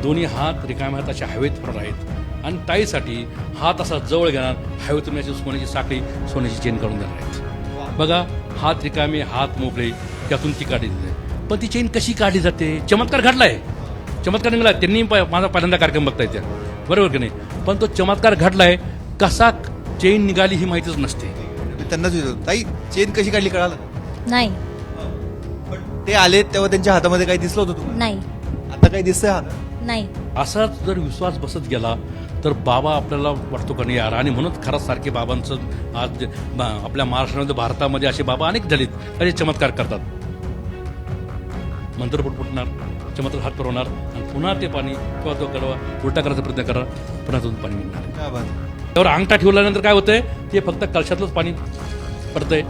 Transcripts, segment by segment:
दोन्ही हात रिकाम्या हात असे हवेत फिरणार आहेत आणि ताईसाठी हात असा जवळ घेणार, हवेतून अशी सोन्याची साखळी, सोन्याची चेन काढून देणार आहेत. बघा, हात रिकामे हात मोकळे, त्यातून ती काढली जाते. पण ती चेन कशी काढली जाते? चमत्कार घडलाय, चमत्कार निघाला. त्यांनी माझा पहिल्यांदा कार्यक्रम बघता येते, बरोबर की नाही? पण तो चमत्कार घडलाय, कसा चेन निघाली ही माहितीच नसते. त्यांनाच विचारतो, ताई चेन कशी काढली कळालं? नाही. पण ते आले तेव्हा त्यांच्या हातामध्ये काही दिसलं होतं तुम्हाला? नाही. आता काही दिसतंय हात? नाही. असाच जर विश्वास बसत गेला तर बाबा आपल्याला वाटतो का नाही यार. आणि म्हणूनच खरंच सारखे बाबांचं आज आपल्या महाराष्ट्रामध्ये, भारतामध्ये असे बाबा अनेक झालेत, असे चमत्कार करतात. मंत्र फुटणार, चमत्कार हात फिरवणार आणि पुन्हा ते पाणी किंवा तो कडवा उलटा करायचा प्रयत्न करा, पुन्हा तो पाणी मिळणार. काय बात. त्यावर अंगठा ठेवल्यानंतर काय होतंय, ते फक्त कलशातलंच पाणी पडतंय.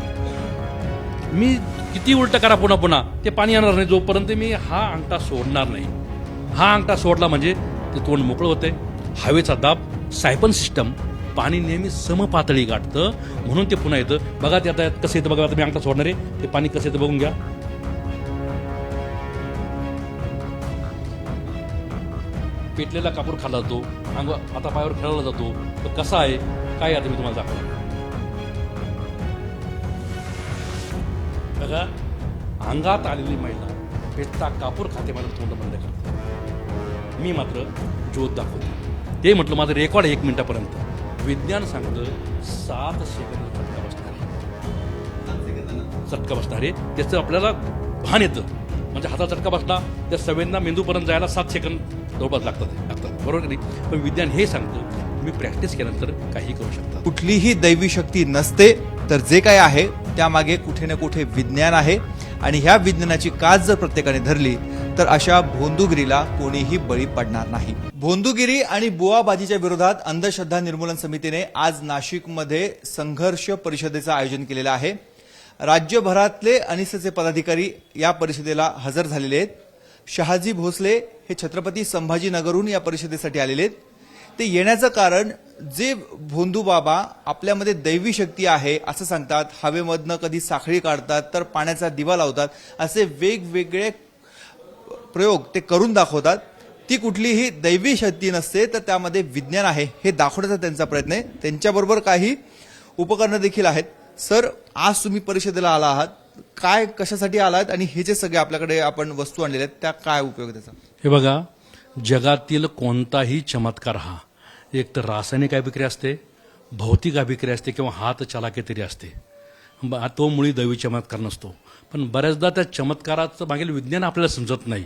मी किती उलट करा पुन्हा पुन्हा ते पाणी येणार नाही जोपर्यंत मी हा अंगठा सोडणार नाही. हा अंगठा सोडला म्हणजे ते तोंड मोकळं होतंय, हवेचा दाब, सायपन सिस्टम, पाणी नेहमी समपातळी गाठतं, म्हणून ते पुन्हा येतं. बघा ते आता कसं येतं, बघा आता मी अंगठा सोडणार आहे, ते पाणी कसं येतं बघून घ्या. पेटलेला कापूर खाल्ला जातो, अंग आता पायावर खेळवला जातो. तो कसा आहे काय आता मी तुम्हाला दाखवणार. बघा, अंगात आलेली महिला पेटता कापूर खाते, माझं तोंड बंद करते. मी मात्र ज्योत दाखवतो. ते म्हटलं माझं रेकॉर्ड 1 मिनिटापर्यंत. विज्ञान सांगतं 7 सेकंद चटका बसणार आहे, चटका बसणार आहे. त्याचं आपल्याला भान येतं. म्हणजे हातात चटका बसला त्या संवेदना मेंदूपर्यंत जायला 7 सेकंद जवळपास लागतात, बरोबर की नाही? पण विज्ञान हे सांगतं तुम्ही प्रॅक्टिस केल्यानंतर काही करू शकता. कुठलीही दैवी शक्ती नसते, तर जे काय आहे त्यामागे कुठे ना कुठे विज्ञान आहे. आणि ह्या विज्ञानाची कास जर प्रत्येकाने धरली तर अशा भोंदूगिरीला कोणीही बळी पडणार नाही. भोंदूगिरी आणि बुवाबाजीच्या विरोधात अंधश्रद्धा निर्मूलन समितीने आज नाशिकमध्ये संघर्ष परिषदेचं आयोजन केलेलं आहे. राज्यभरातले अनिसचे पदाधिकारी या परिषदेला हजर झालेले आहेत. शहाजी भोसले हे छत्रपती संभाजीनगरहून या परिषदेसाठी आलेले आहेत. ते येण्याचं कारण, जे भोंदू बाबा आपल्यामध्ये दैवी शक्ती आहे असं सांगतात, हवेमधनं कधी साखळी काढतात तर पाण्याचा दिवा लावतात, असे वेगवेगळे प्रयोग ते करून दाखवतात. ती कुठलीही दैवी शक्ती नसते, तर त्यामध्ये विज्ञान आहे हे दाखवण्याचा त्यांचा प्रयत्न आहे. त्यांच्याबरोबर काही उपकरणं देखील आहेत. सर, आज तुम्ही परिषदेला आला आहात, काय कशासाठी आलात आणि हे जे सगळे आपल्याकडे आपण वस्तू आणलेल्या आहेत त्या काय उपयोग त्याचा? हे बघा, जगातील कोणताही चमत्कार हा एक तर रासायनिक अभिक्रिया असते, भौतिक अभिक्रिया असते किंवा हात चलाके तरी असते. तो मुळी दैवी चमत्कार नसतो. पण बऱ्याचदा त्या चमत्काराचं मागील विज्ञान आपल्याला समजत नाही.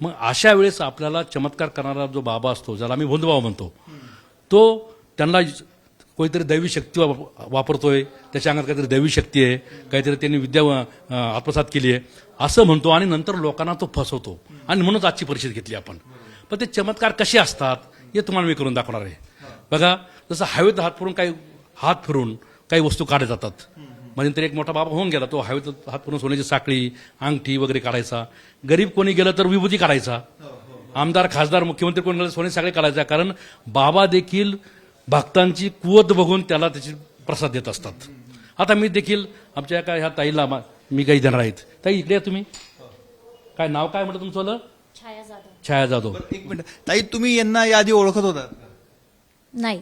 मग अशा वेळेस आपल्याला चमत्कार करणारा जो बाबा असतो, ज्याला आम्ही भोंदूबाबा म्हणतो, तो त्यांना कोणीतरी दैवी शक्ती वापरतोय, त्याच्या अंगात काहीतरी दैवी शक्ती आहे, काहीतरी त्यांनी विद्या आत्मसात केली आहे असं म्हणतो आणि नंतर लोकांना तो फसवतो. आणि म्हणूनच आजची परिषद घेतली आपण. पण ते चमत्कार कसे असतात हे तुम्हाला मी करून दाखवणार आहे. बघा, जसं हवेत हात फिरून काही वस्तू काढल्या जातात. म्हणजे एक मोठा बाबा होऊन गेला, तो हवेत हात फिरून सोन्याची साखळी, अंगठी वगैरे काढायचा. गरीब कोणी गेलं तर विभूती काढायचा. आमदार, खासदार, मुख्यमंत्री कोणी गेलं सोन्याची साखळी काढायचा. कारण बाबा देखील भक्तांची कुवत बघून त्याला त्याची प्रसाद देत असतात. आता मी देखील आमच्या काय ह्या ताईला मी काही देणार आहेत. ताई इकडे तुम्ही, काय नाव काय म्हटलं तुमचं? छाया जाधव. छाया जाधव. एक मिनिट ताई, तुम्ही यांना याआधी ओळखत होता? नाही.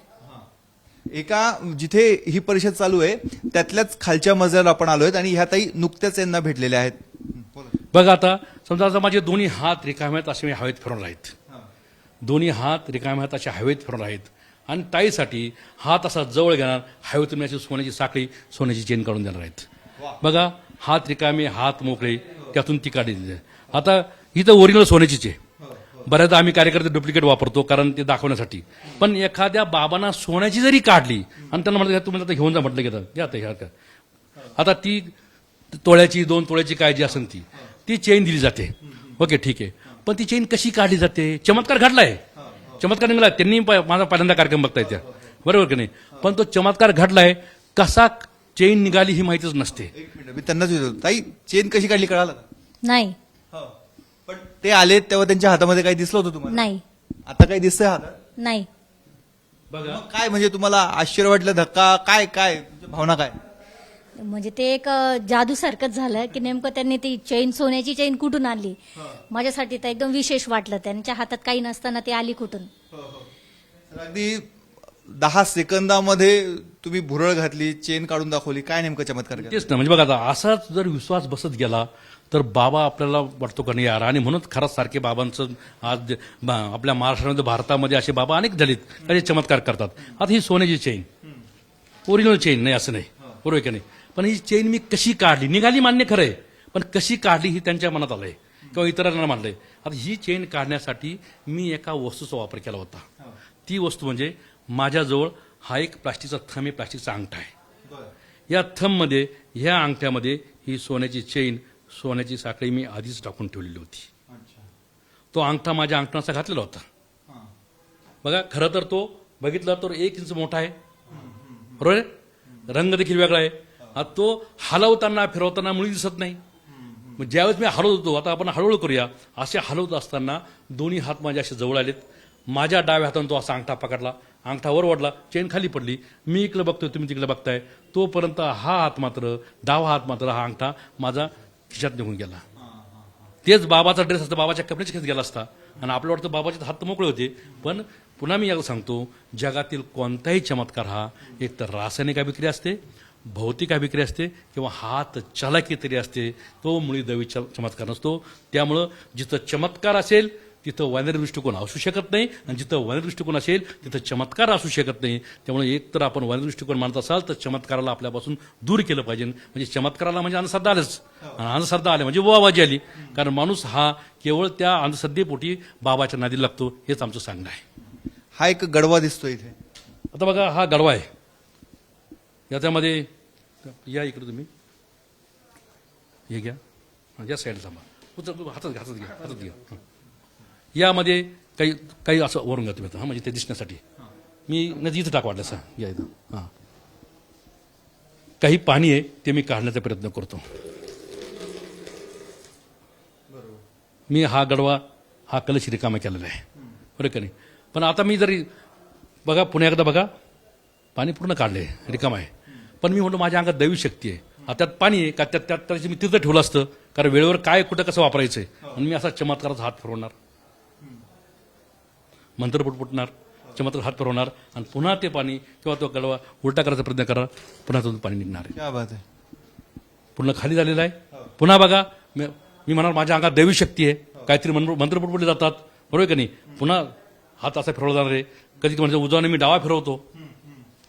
एका जिथे ही परिषद चालू आहे त्यातल्याच खालच्या मजल्यावर आपण आलोय आणि ह्या ताई नुकत्याच यांना भेटलेल्या आहेत. बघा, आता समजा आता माझे दोन्ही हात रिकाम्यात असे मी हवेत फिरवणार आहेत. दोन्ही हात रिकाम्यात असे हवेत फिरवणार आहेत आणि ताईसाठी हात असा जवळ घेणार, हवेतून अशी सोन्याची साखळी, सोन्याची चेन काढून देणार आहेत. बघा, हात रिकामे हात मोकळे, त्यातून ती काढली. आता ही तर ओरिजिनल सोन्याचीच आहे. बऱ्याचदा आम्ही कार्यकर्ते डुप्लिकेट वापरतो कारण ते दाखवण्यासाठी. पण एखाद्या बाबांना सोन्याची जरी काढली आणि त्यांना म्हटलं तुम्ही आता घेऊन जा, म्हटलं घेतात घ्या ह्या का. आता ती तोळ्याची, 2 तोळ्याची काय जी असेल ती चेन दिली जाते. ओके, ठीक आहे. पण ती चेन कशी काढली जाते? चमत्कार घडलाय, चमत्कार निघाला. त्यांनी माझा पहिल्यांदा कार्यक्रम बघता येते, बरोबर की नाही? पण तो चमत्कार घडलाय, कसा चेन निघाली ही माहितीच नसते. एक मिनिट, मी त्यांनाच विचारतो, ताई चेन कशी काढली कळालं? नाही. पण ते आले तेव्हा त्यांच्या हातामध्ये काही दिसलं होतं तुम्हाला? नाही. आता काही दिसतंय हातात? नाही. बघा, काय म्हणजे तुम्हाला आश्चर्य वाटलं, धक्का, काय काय भावना काय? म्हणजे ते एक जादूसारखंच झालं की नेमकं त्यांनी ती चेन, सोन्याची चेन कुठून आणली. माझ्यासाठी तर एकदम विशेष वाटलं. त्यांच्या हातात काही नसताना ती आली कुठून. तर अगदी 10 सेकंदामध्ये तुम्ही भुरळ घातली, चेन काढून दाखवली. काय नेमकं चमत्कार केला? तेच ना, म्हणजे बघा आता असाच जर विश्वास बसत गेला तर बाबा आपल्याला वाटतो का नाही यार. आणि म्हणून खरंच सारखे बाबांचं आज आपल्या महाराष्ट्रामध्ये, भारतामध्ये असे बाबा अनेक झालेत असे चमत्कार करतात. आता ही सोन्याची चेन, ओरिजिनल चेन नाही असं नाही, बरोबर आहे की नाही. पण ही चेन मी कशी काढली, निघाली मान्य खरं आहे, पण कशी काढली ही त्यांच्या मनात आलंय किंवा इतरांना मानलंय. आता ही चेन काढण्यासाठी मी एका वस्तूचा वापर केला होता. ती वस्तू म्हणजे माझ्याजवळ हा एक प्लास्टिकचा थंब आहे, प्लास्टिकचा अंगठा आहे. या थंबमध्ये, ह्या अंगठ्यामध्ये ही सोन्याची चेन, सोन्याची साखळी मी आधीच टाकून ठेवलेली होती. तो अंगठा माझ्या अंगठाचा घातलेला होता. बघा खरं तर तो बघितला तर 1 इंच मोठा आहे, बरोबर आहे. रंग देखील वेगळा आहे. आता तो हलवताना, फिरवताना मुळी दिसत नाही. मग ज्यावेळेस मी हलवत होतो, आता आपण हळूहळू करूया, असे हलवत असताना दोन्ही हात माझे असे जवळ आलेत. माझ्या डाव्या हाताने तो असा अंगठा पकडला, अंगठा वर ओढला, चेन खाली पडली. मी इकडे बघतोय, तुम्ही तिकडे बघताय. तोपर्यंत हा हात मात्र, डावा हात मात्र, हा अंगठा माझा खिशात निघून गेला. तेच बाबाचा ड्रेस असता, बाबाच्या कपड्याच्या खिशात गेला असता आणि आपलं वाटतं बाबाचे हात तर मोकळे होते. पण पुन्हा मी याला सांगतो, जगातील कोणताही चमत्कार हा एक तर रासायनिक अभिक्रिया असते, भौतिक अभिक्रिया असते किंवा हात चलाकी तरी असते. तो मुळी दैवी चमत्कार नसतो. त्यामुळं जिथं चमत्कार असेल तिथं वैज्ञानिक दृष्टिकोन असू शकत नाही, आणि जिथं वैज्ञानिक दृष्टिकोन असेल तिथं चमत्कार असू शकत नाही. त्यामुळे एक तर आपण वैज्ञानिक दृष्टिकोन मानत असाल तर चमत्काराला आपल्यापासून दूर केलं पाहिजे. म्हणजे चमत्काराला म्हणजे अंधश्रद्धा आलंच, आणि अंधश्रद्धा आले म्हणजे बुवाबाजी आली. कारण माणूस हा केवळ त्या अंधश्रद्धेपोटी बाबाच्या नादी लागतो, हेच आमचं सांगणं आहे. हा एक गडवा दिसतो इथे. आता बघा हा गडवा आहे. याच्यामध्ये या इकडे तुम्ही हे घ्या, या साईड थांबा, हातात हातात घ्या, हातात घ्या. यामध्ये काही काही असं वरून घ्या तुम्ही, म्हणजे ते दिसण्यासाठी. मी नदी इथं टाक वाटलं असं या इथं. हां, काही पाणी आहे ते मी काढण्याचा प्रयत्न करतो. मी हा गडवा, हा कलश रिकामा केलेला आहे, बरं का नाही. पण आता मी जरी बघा पुन्हा एकदा बघा, पाणी पूर्ण काढले, रिकाम आहे. पण मी म्हणतो माझ्या अंगात दैवी शक्ती आहे. आता त्यात पाणी आहे का, त्यात मी तिथं ठेवलं असतं, कारण वेळेवर काय कुठं कसं वापरायचंय. आणि मी असा चमत्काराचा हात फिरवणार, मंत्र पुटपुटणार, चमत्कार हात फिरवणार, आणि पुन्हा ते पाणी किंवा तो गडवा उलटा करायचा प्रयत्न करा, पुन्हा त्यातून पाणी निघणार आहे. क्या बात आहे. पूर्ण खाली झालेलं आहे. पुन्हा बघा, मी म्हणाल माझ्या अंगात दैवी शक्ती आहे, काहीतरी मंत्र पुटपुटले जातात, बरोबर का नाही. पुन्हा हात असा फिरवला जाणार आहे. कधी म्हणजे उजवाने मी डावा फिरवतो,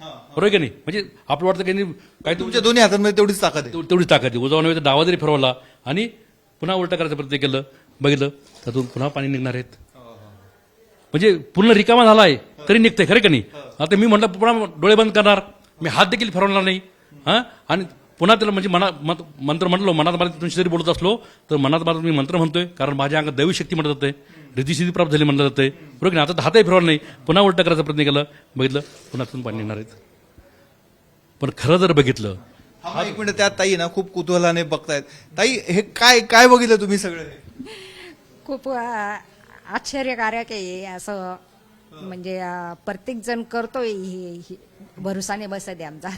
बरोबर की नाही. म्हणजे आपलं वाटतं काही काही तुमच्या दोन्ही हातांमध्ये तेवढीच ताकद आहे. तेवढीच ताकद आहे. उजवाने डावा जरी फिरवला आणि पुन्हा उलटा करायचा प्रयत्न केलं, बघितलं, त्यातून पुन्हा पाणी निघणार आहेत. म्हणजे पूर्ण रिकामा झाला आहे तरी निघतंय, खरं का नाही. आता मी म्हटलं पुन्हा डोळे बंद करणार, मी हात देखील फिरवणार नाही. हा, आणि पुन्हा त्याला म्हणजे मंत्र म्हटलो, मनात मला तुमची जरी बोलत असलो तर मनात मला मी मंत्र म्हणतोय, कारण माझ्या अंगात दैवी शक्ती म्हणत जाते, रिद्धिसिद्धी प्राप्त झाली म्हणलं जाते, बरोबर की नाही. आता हातही फिरवलं नाही, पुन्हा उलटा करायचा प्रयत्न केला, बघितलं, पुन्हा त्यातून पाणी निघणार आहेत. पण खरं जर बघितलं, हा, एक मिनिट, त्यात ताई ना खूप कुतूहलाने बघतायत. ताई, हे काय काय बघितलं तुम्ही सगळं? खूप आश्चर्यकारक आहे असं. म्हणजे प्रत्येक जण करतोय, हे भरोसाने बसत आहे आमचा.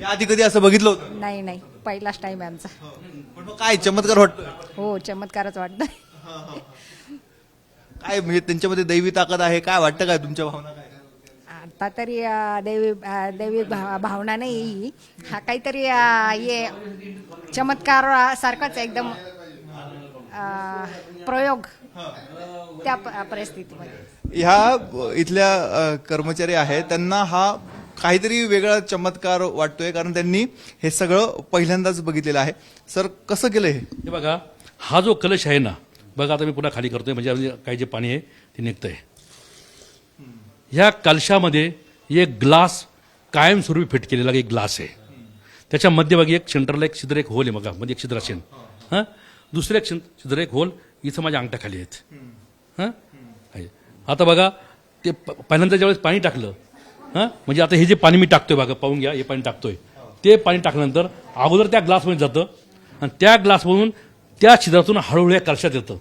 या आधी कधी असं बघितलं होतं? नाही नाही, पहिलाच टाइम आहे आमचा. पण मग काय चमत्कार वाटतो? हो, चमत्कारच वाटतंय. काय म्हणजे त्यांच्यामध्ये दैवी ताकद आहे, काय वाटतं, काय तुमच्या भावना काय? आता तरी दैवी भावना नाही, हा काहीतरी हे चमत्कार सारखाच एकदम प्रयोग त्या परिस्थितीमध्ये. ह्या इथल्या कर्मचारी आहेत, त्यांना हा काहीतरी वेगळा चमत्कार वाटतोय, कारण त्यांनी हे सगळं पहिल्यांदाच बघितलेलं आहे. सर, कसं केलं हे बघा, हा जो कलश आहे ना, बघा आता मी पुन्हा खाली करतोय, म्हणजे काही जे पाणी आहे ते निघतंय. ह्या कलशामध्ये एक ग्लास कायमस्वरूपी फिट केलेला एक ग्लास आहे. त्याच्या मध्यभागी एक सेंटरला एक छिद्र, एक होल आहे बघा, म्हणजे एक छिद्र असेल. हां, दुसरं एक छिद्र, एक होल इथं माझ्या अंगठ्याखाली आहेत. हां, आता बघा, ते पहिल्यांदा ज्यावेळेस पाणी टाकलं, हां, म्हणजे आता हे जे पाणी मी टाकतोय बघा, पाहून घ्या, हे पाणी टाकतोय, ते पाणी टाकल्यानंतर अगोदर त्या ग्लासमध्ये जातं आणि त्या ग्लासमधून त्या छिद्रातून हळूहळू या कलशात येतं.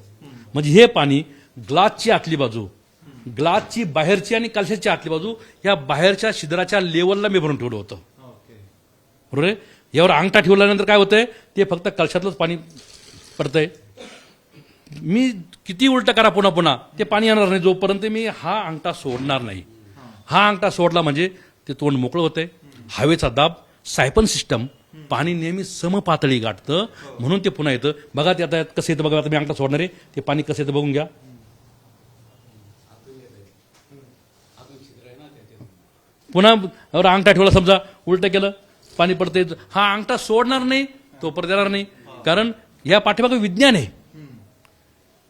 म्हणजे हे पाणी ग्लासची आतली बाजू, ग्लासची बाहेरची आणि कलशाची आतली बाजू, या बाहेरच्या छिद्राच्या लेवलला मी भरून ठेवलं होतं, बरोबर आहे. यावर अंगठा ठेवल्यानंतर काय होतंय, ते फक्त कलशातलंच पाणी पडतंय. मी किती उलट करा पुन्हा पुन्हा ते पाणी येणार नाही जोपर्यंत मी हा अंगठा सोडणार नाही. हा अंगठा सोडला म्हणजे ते तोंड मोकळं होतंय, हवेचा दाब, सायपन सिस्टम, पाणी नेहमी समपातळी गाठतं, म्हणून ते पुन्हा येतं. बघा ते आता कसं येतं बघा. आता मी अंगठा सोडणार आहे, ते पाणी कसं येतं बघून घ्या. पुन्हा यावर अंगठा ठेवला समजा, उलट केलं, पाणी पडतंय. हा अंगठा सोडणार नाही, तोपर्यंत येणार नाही. कारण या पाठीमागे विज्ञान आहे.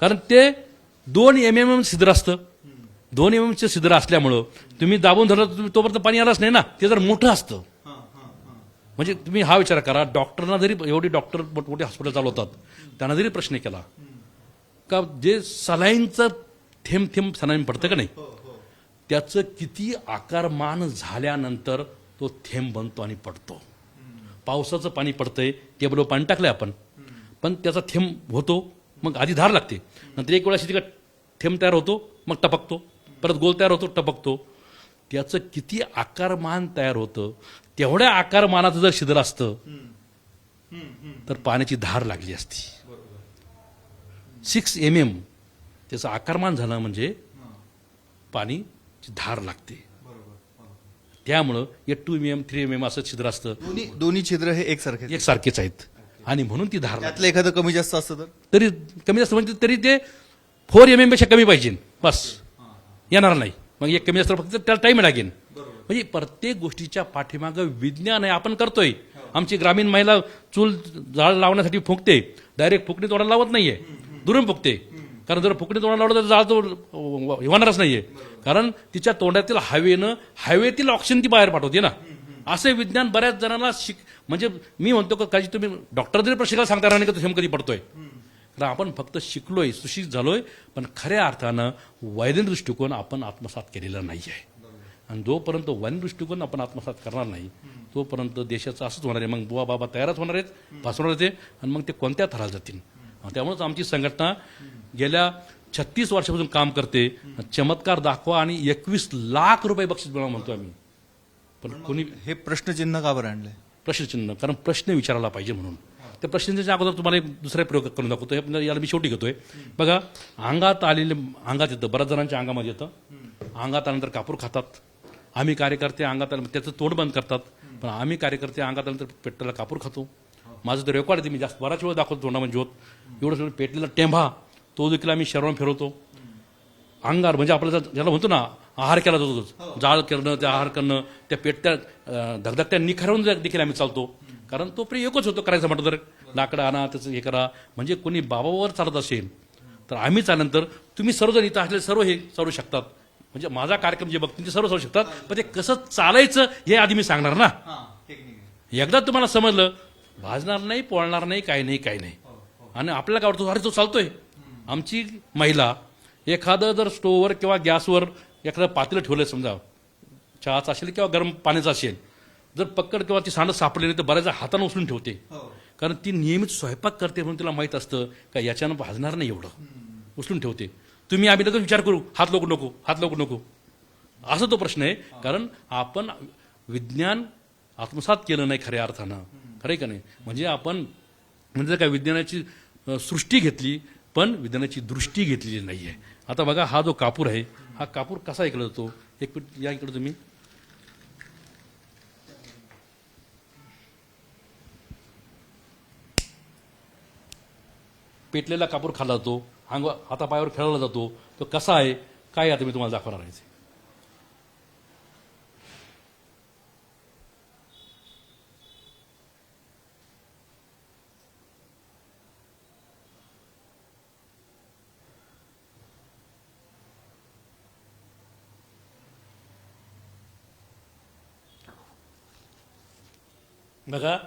कारण ते 2 mm छिद्र असतं. 2 mm छिद्र असल्यामुळं तुम्ही दाबून धरलं तोपर्यंत पाणी आलंच नाही ना. ते जर मोठं असतं म्हणजे तुम्ही हा विचार करा, डॉक्टरना जरी एवढी डॉक्टर मोठमोठे हॉस्पिटल चालवतात, त्यांना जरी प्रश्न केला का जे सलाईनचं थेंब थेंब सलाईन पडतं का नाही, त्याचं किती आकारमान झाल्यानंतर तो थेंब बनतो आणि पडतो. पावसाचं पाणी पडतंय, टेबलवर पाणी टाकलंय आपण, पण त्याचा थेंब होतो, मग आधी धार लागते, नंतर एक वेळा तिथे थेंब तयार होतो, मग टपकतो, परत गोल तयार होतो, टपकतो. त्याचं किती आकारमान तयार होतं, तेवढ्या आकारमानाचं जर छिद्र असतं तर पाण्याची धार लागली असती. 6 mm त्याचं आकारमान झालं म्हणजे पाणीची धार लागते. त्यामुळं 2 mm 3 mm असं छिद्र असतं, दोन्ही छिद्र हे एकसारखेच आहेत आणि म्हणून ती धार लागते. त्यातलं एखादं कमी जास्त असतं तर तरी कमी जास्त म्हणजे तरी ते 4 mm पेक्षा कमी पाहिजे, बस येणार नाही. मग एक कमी जास्त फक्त त्याला टाईम लागेल. म्हणजे प्रत्येक गोष्टीच्या पाठीमागं विज्ञान आहे. आपण करतोय. आमची ग्रामीण महिला चूल जाळ लावण्यासाठी फुंकते, डायरेक्ट फुकणी तोडायला लावत नाहीये, दुरून फुकते. कारण जर फुकणी तोडायला लावलं तर जाळ तो होणारच नाहीये. कारण तिच्या तोंडातील हवेतील ऑक्सिजन ती बाहेर पाठवते ना. असे विज्ञान बऱ्याच जणांना म्हणजे मी म्हणतो का काही तुम्ही डॉक्टर जरी प्रशिक्षकाला सांगता राहणार नाही का थेंब कधी पडतोय. तर आपण फक्त शिकलोय, सुशिक्षित झालोय, पण खऱ्या अर्थानं वैज्ञानिक दृष्टिकोन आपण आत्मसात केलेला नाही आहे. आणि जोपर्यंत वैज्ञानिक दृष्टिकोन आपण आत्मसात करणार नाही तोपर्यंत देशाचं असंच होणार आहे. मग बुवा बाबा तयारच होणार आहेत, भासवणार ते, आणि मग ते कोणत्या थराला जातील. त्यामुळेच आमची संघटना गेल्या 36 वर्षापासून काम करते. चमत्कार दाखवा आणि 21 लाख रुपये बक्षीस मिळवा म्हणतो आम्ही. पण कोणी हे प्रश्नचिन्ह का बरं आणलंय? प्रश्नचिन्ह, कारण प्रश्न विचारायला पाहिजे म्हणून. त्या प्रश्नाच्या अगोदर तुम्हाला एक दुसरा प्रयोग करून दाखवतो. याला मी शेवटी घेतोय. बघा, अंगात येतं, बऱ्याच जणांच्या अंगामध्ये येतं. अंगात आल्यानंतर कापूर खातात. आम्ही कार्यकर्ते अंगात आलं त्याचं तोंड बंद करतात, पण आम्ही कार्यकर्ते अंगात आल्यानंतर पेटलेला कापूर खातो. माझं तर रेकॉर्ड आहे, मी जास्त बराच वेळ दाखवतो तोंडामध्ये ज्योत. एवढं सगळं पेटलेला टेंभा तो देखील आम्ही शरीरावर फिरवतो. अंगार म्हणजे आपल्याला ज्याला म्हणतो ना आहार केला जातो, जाळ करणं, त्या आहार करणं, त्या पेटत्या धगधगत्या निखारून देखील आम्ही चालतो. कारण तो प्रयोगच होतो करायचं म्हटलं तर. लाकडं आणा, त्याचं हे करा. म्हणजे कोणी बाबावर चालत असेल तर आम्ही चालल्यानंतर तुम्ही सर्वजण इथं असलेले सर्व हे चालू शकतात. म्हणजे माझा कार्यक्रम जे बघतील ते सर्व चालू शकतात, पण ते कसं चालायचं हे आधी मी सांगणार ना. एकदा तुम्हाला समजलं, भाजणार नाही, पोळणार नाही, काही नाही. आणि आपल्याला काय वाटतं, अरे तो चालतोय. आमची महिला एखादं जर स्टोव्हवर किंवा गॅसवर एखादं पातेलं ठेवलंय, समजा चहाचं असेल किंवा गरम पाण्याचं असेल, जर पक्कड किंवा ती सांडच सापडली नाही तर बऱ्याच हातानं उचलून ठेवते. कारण ती नियमित स्वयंपाक करते म्हणून तिला माहित असतं का याच्यानं भाजणार नाही, एवढं उचलून ठेवते. तुम्ही आम्ही लगेच विचार करू, हात लोकू नको, असा तो प्रश्न आहे. कारण आपण विज्ञान आत्मसात केलं नाही खऱ्या अर्थानं, खरंय का नाही. म्हणजे आपण म्हणजे काय विज्ञानाची सृष्टी घेतली, पण विज्ञानाची दृष्टी घेतलेली नाही आहे. आता बघा, हा जो कापूर आहे, हा कापूर कसा ऐकला जातो. एक मिनिट या इकडे तुम्ही. पेटलेला कापूर खाल्ला जातो, हातापायावर खेळवला जातो. तो कसा आहे काय आता मी तुम्हाला दाखवणार आहे. बघा,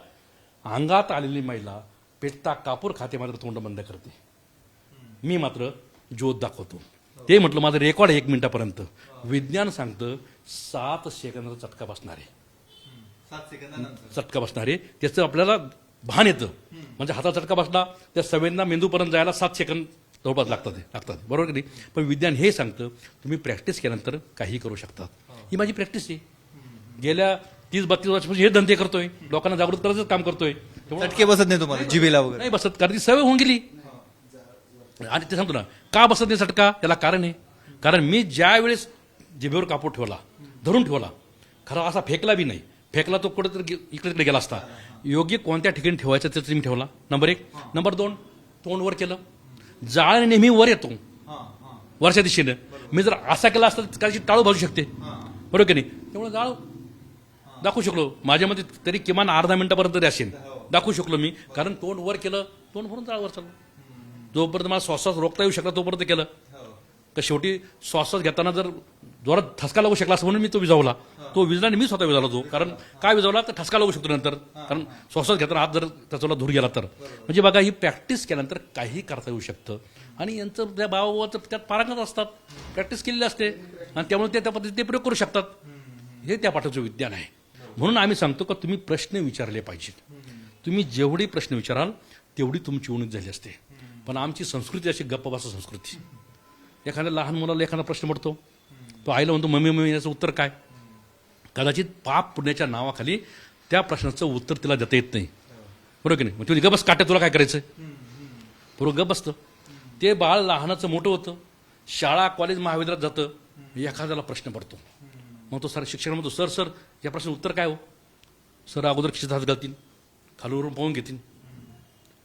अंगात आलेली महिला पेटता कापूर खाते, मात्र तोंड बंद करते. मी मात्र ज्योत दाखवतो. ते म्हटलं माझं रेकॉर्ड आहे 1 मिनिटापर्यंत. विज्ञान सांगतं 7 सेकंदाचा चटका बसणार आहे. 7 सेकंदानंतर चटका बसणार आहे, त्याचं आपल्याला भान येतं. म्हणजे हाताचा चटका बसला, त्या संवेदना मेंदूपर्यंत जायला 7 सेकंद जवळपास लागतात, बरोबर की नाही. पण विज्ञान हे सांगतं तुम्ही प्रॅक्टिस केल्यानंतर काही करू शकतात. ही माझी प्रॅक्टिस आहे. गेल्या 30-32 वर्षापासून हे धंदे करतोय, लोकांना जागृत करायचं काम करतोय. त्यामुळे चटके बसत नाही तुम्हाला जिभेला वगैरे? नाही बसत, कारण ती सवय होऊन गेली. आणि ते सांगतो ना, का बसत नाही चटका, त्याला कारण आहे. कारण मी ज्या वेळेस जिभेवर कापूर ठेवला, धरून ठेवला, खरा असा फेकला बी नाही, फेकला तो कुठेतरी इकडे तिकडे गेला असता. योग्य कोणत्या ठिकाणी ठेवायचं त्याचं मी ठेवला, नंबर 1. नंबर 2, तोंड वर केलं. जाळ नेहमी वर येतो वरच्या दिशेनं. मी जर असा केला असता तर कदाचित टाळू भाजू शकते, बरोबर की नाही. त्यामुळे जाळ दाखवू शकलो, माझ्यामध्ये तरी किमान अर्धा मिनिटापर्यंत तरी असेल दाखवू शकलो मी, कारण तोंड वर केलं, तोंड भरून जाळ वर चाललो. जोपर्यंत मला श्वास रोखता येऊ शकला तोपर्यंत केलं. तर शेवटी श्वास घेताना जर जोरात ठसका लागू शकला असं म्हणून मी तो विजावला. तो विजला आणि मी स्वतः विजावला तो. कारण काय विजावला तर ठसका लागू शकतो नंतर, कारण श्वास घेताना हात जर त्याचा धूर गेला तर. म्हणजे बघा, ही प्रॅक्टिस केल्यानंतर काही करता येऊ शकतं. आणि यांचं त्या भावाचं त्यात पारंगत असतात, प्रॅक्टिस केलेली असते, आणि त्यामुळे ते त्या पद्धतीने ते प्रयोग करू शकतात. हे त्या पाठाचं विज्ञान आहे. म्हणून आम्ही सांगतो का तुम्ही प्रश्न विचारले पाहिजेत. तुम्ही जेवढे प्रश्न विचाराल तेवढी तुमची उन्नती झाली असते. पण आमची संस्कृती अशी गप्प बसा संस्कृती. एखाद्या लहान मुलाला एखादा प्रश्न पडतो, तो आईला म्हणतो मम्मी मम्मी याचं उत्तर काय. कदाचित पाप पुण्याच्या नावाखाली त्या प्रश्नाचं उत्तर तिला देता येत नाही, बरोबर की नाही. मग तुम्ही गबस काट्या, तुला काय करायचं, बरोबर गप बसतं. ते बाळ लहानाचं मोठं होतं, शाळा कॉलेज महाविद्यालयात जातं, एखाद्याला प्रश्न पडतो, मग तो शिक्षक म्हणतो सर सर या प्रश्न उत्तर काय हो. सर अगोदर खिशात हात घालतील, खालूवरून पाहून घेतील,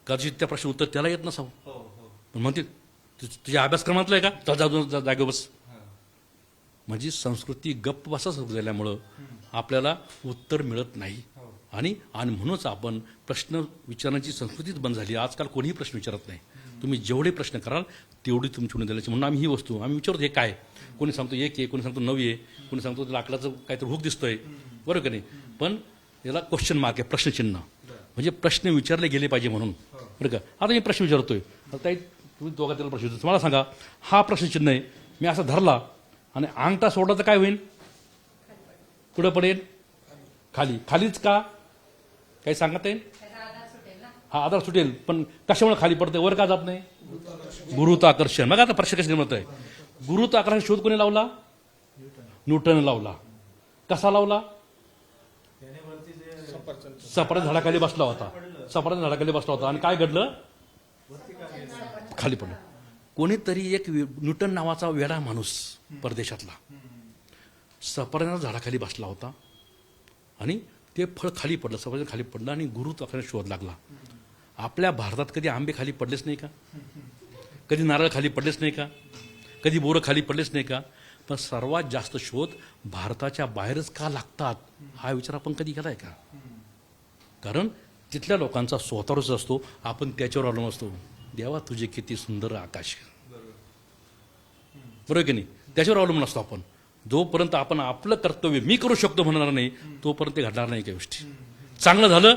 कदाचित त्या प्रश्न उत्तर त्याला येत नसावं, पण म्हणतील तुझ्या अभ्यासक्रमातलं आहे का, जागे बस. म्हणजे संस्कृती गप्प बसा झाल्यामुळं आपल्याला उत्तर मिळत नाही. आणि म्हणूनच आपण प्रश्न विचारण्याची संस्कृतीच बंद झाली. आजकाल कोणीही प्रश्न विचारत नाही. तुम्ही जेवढे प्रश्न कराल तेवढी तुमची उन्नती झाल्याची. म्हणून आम्ही ही वस्तू आम्ही विचारतो हे काय. कोणी सांगतो 1 आहे, कोणी सांगतो 9 आहे, कोणी सांगतो लाकडाचं काहीतरी हुक दिसतोय, बरोबर की नाही. पण याला क्वेश्चन मार्क आहे, प्रश्नचिन्ह. म्हणजे प्रश्न विचारले गेले पाहिजे म्हणून, बरं का. आता मी प्रश्न विचारतोय, ताई तुम्ही दोघा त्याला प्रश्न विचारतो, मला सांगा हा प्रश्नचिन्ह आहे, मी असा धरला आणि अंगठा सोडला तर काय होईल, पुढे पडेल, खालीच का, काही सांगत येईल. हा आधार सुटेल, पण कशामुळे खाली पडते, वर का जात नाही, गुरुत्वाकर्षण. मग आता प्रश्न कशी निर्माण आहे. गुरुत्वाकर्षण शोध कोणी लावला, न्यूटन लावला. कसा लावला, सफरचंद झाडाखाली बसला होता, झाडाखाली बसला होता आणि काय घडलं, खाली पडलं. कोणीतरी एक न्यूटन नावाचा वेडा माणूस परदेशातला सफरचंद झाडाखाली बसला होता आणि ते फळ खाली पडलं, सफरचंद खाली पडलं आणि गुरुत्वाकर्षण शोध लागला. आपल्या भारतात कधी आंबे खाली पडलेच नाही का, कधी नारळ खाली पडलेच नाही का, कधी बोरं खाली पडलेच नाही का. पण सर्वात जास्त शोध भारताच्या बाहेरच का लागतात हा विचार आपण कधी केलाय का. कारण तिथल्या लोकांचा स्वतःच असतो, आपण त्याच्यावर अवलंबून असतो. देवा तुझे किती सुंदर आकाश, बरोबर की नाही, त्याच्यावर अवलंबून असतो आपण. जोपर्यंत आपण आपलं कर्तव्य मी करू शकतो म्हणणार नाही तोपर्यंत ते घडणार नाही काही गोष्टी. चांगलं झालं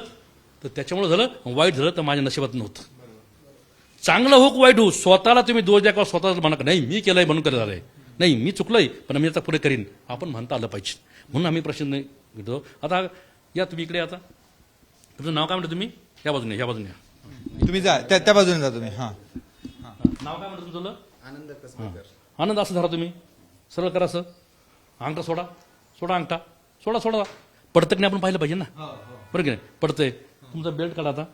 तर त्याच्यामुळे झालं, वाईट झालं तर माझ्या नशिबात नव्हतं. चांगलं हो वाईट हो, स्वतःला तुम्ही दोष द्या किंवा स्वतःला म्हणा नाही मी केलंय म्हणून करत झालंय, नाही मी चुकलोय पण मी आता पुढे करीन, आपण म्हणता आलं पाहिजे. म्हणून आम्ही प्रश्न घेतो. आता या तुम्ही इकडे, आता तुमचं नाव काय म्हणतो, तुम्ही या बाजूने तुम्ही जा, त्या बाजूने जा तुम्ही. हा नाव काय म्हणतो तुमचं, आनंद. असं धरा तुम्ही, सरळ करा असं, अंगठा सोडा अंगठा सोडा. पडतं की नाही आपण पाहिलं पाहिजे ना, बरं की नाही, पडतंय. तुमचा बेल्ट काढा.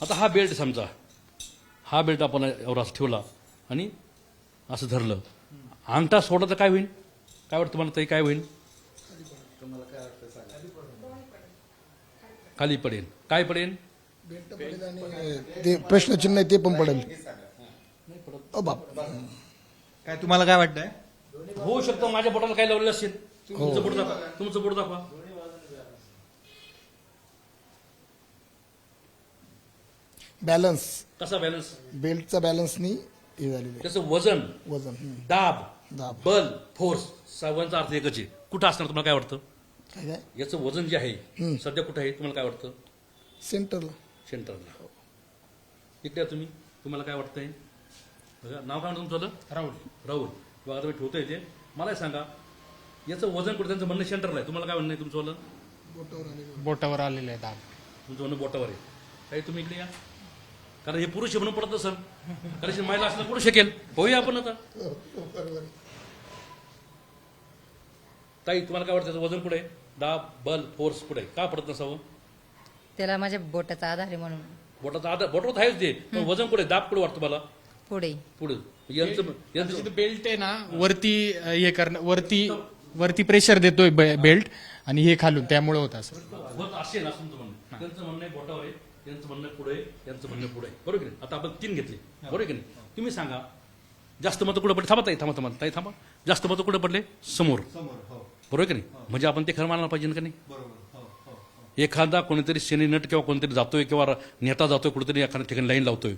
आता हा बेल्ट समजा, हा बेल्ट आपण एवढा ठेवला आणि असं धरलं, अंगठा सोडा तर काय होईल, काय वाटतं तुम्हाला ताई, काय होईल, खाली पडेल. काय पडेल, ते प्रश्नचिन्ह आहे ते पण पडेल. काय तुम्हाला काय वाटतंय, होऊ शकतं माझ्या बोटाला काय लावलेलं असेल. तुमचं बोट दाखवा. बॅलन्स, कसा बॅलन्स, बेल्टचा बॅलन्सनी हे झालेलं आहे. त्याचं वजन, दाब, दाब. बल, फोर्स, सर्वांचा अर्थ एकच आहे. कुठं असणार तुम्हाला काय वाटतं, काय याचं वजन जे आहे सध्या कुठं आहे तुम्हाला काय वाटतं, सेंटरला. इकडे तुम्ही, तुम्हाला काय वाटतंय, नाव काय म्हणतो तुमचं, राहुल. बघा तुम्ही ठेवतोय ते, मला सांगा याचं वजन कुठे, त्यांचं म्हणणं सेंटरला आहे, तुम्हाला काय म्हणणं आहे तुमचं, बोटावर आलेलं आहे दाब, तुमचं म्हणणं बोटावर आहे. काही तुम्ही इकडे या, कारण हे पुरुष म्हणून पडत सर, कारण महिला असणं पुरुष शकेल, होऊया आपण आता. ताई तुम्हाला काय वाटतं त्याचं वजन कुठे आहे? दाब बल फोर्स कुठे आहे? का पडत नसावं? त्याला माझ्या बोटाचा आधार आहे म्हणून बोटाचा आधार बोटावर आहेच ते, पण वजन कुठे आहे? दाब कुठे वाटतं मला? पुढे पुढे यंत्र बेल्ट आहे ना वरती हे करणं वरती प्रेशर देतोय बेल्ट आणि हे खालून त्यामुळे होत असं होत असेल असं तुमचं म्हणणं. त्यांचं म्हणणं आहे बोटावर आहे, यांचं म्हणणं आहे पुढे आहे, यांचं म्हणणं आहे पुढे आहे. बरोबर की नाही? आता आपण 3 घेतले, बरोबर की नाही? तुम्ही सांगा जास्त मतं कुठे पडले? थांबा ताई, थांबा. जास्त मतं कुठे पडले? समोर, बरोबर की नाही? म्हणजे आपण ते खरं मानायला पाहिजे ना का नाही? एखादा कोणीतरी सिने नट किंवा कोणतरी जातोय किंवा नेता जातोय कुठेतरी एखाद्या ठिकाणी लाईन लावतोय,